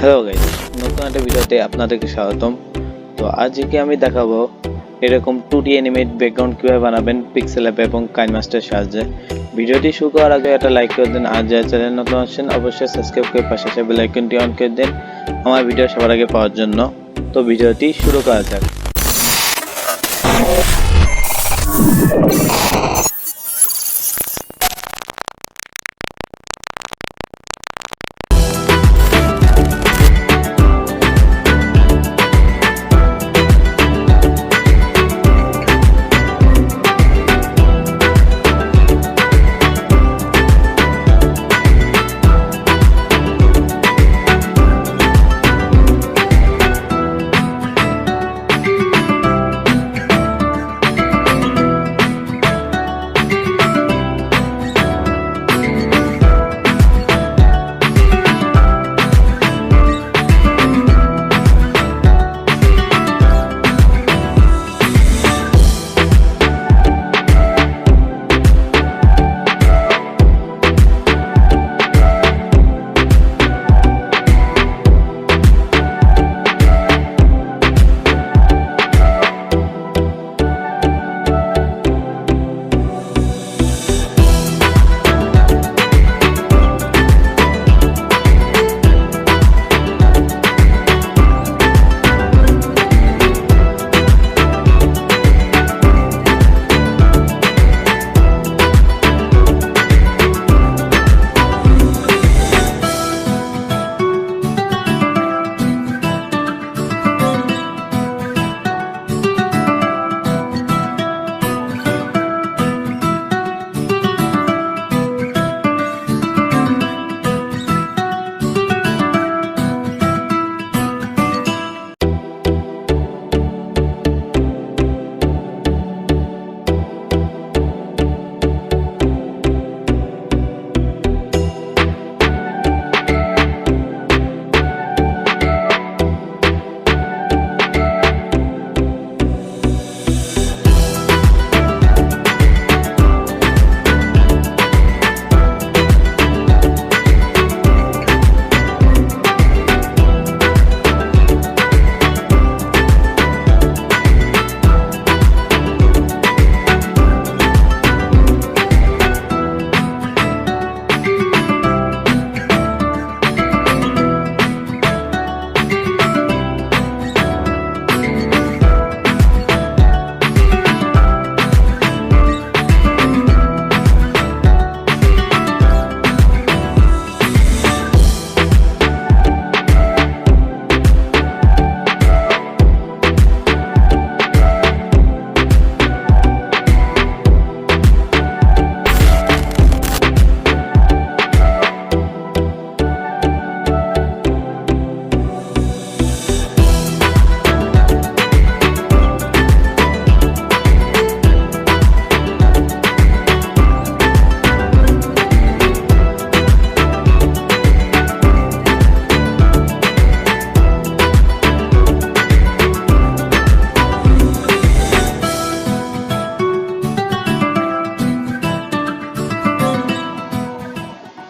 Hello guys, নতুন একটা ভিডিওতে আপনাদেরকে স্বাগতম। তো আজকে আমি দেখাবো এরকম 2D অ্যানিমেট ব্যাকগ্রাউন্ড কিভাবে বানাবেন পিক্সেল এবং কাইনমাস্টার সাহায্যে। ভিডিওটি শুরু করার আগে একটা লাইক করে দিন, আর যারা চ্যানেল নতুন আছেন অবশ্যই সাবস্ক্রাইব করে পাশে আসা বেল আইকনটি অন করে দিন আমার ভিডিও সবার আগে পাওয়ার জন্য। তো ভিডিওটি শুরু করা যাক।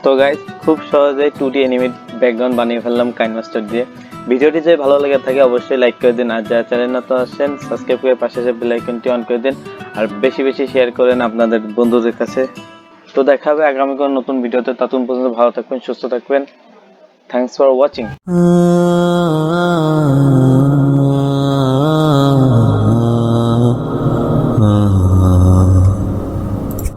তো গাইস, খুব সহজে 2D অ্যানিমেট ব্যাকগ্রাউন্ড বানিয়ে ফেললাম কাইনমাস্টার দিয়ে। ভিডিওটি যদি ভালো লেগে থাকে অবশ্যই লাইক করে দিন, আর যারা চ্যানেল নতুন আসছেন সাবস্ক্রাইব করে পাশে এসে বেল আইকনটি অন করে দিন, আর বেশি বেশি শেয়ার করেন আপনাদের বন্ধুদের কাছে। তো দেখা হবে আগামী কোনো নতুন ভিডিওতে। ততক্ষণ পর্যন্ত ভালো থাকবেন, সুস্থ থাকবেন। Thanks for watching.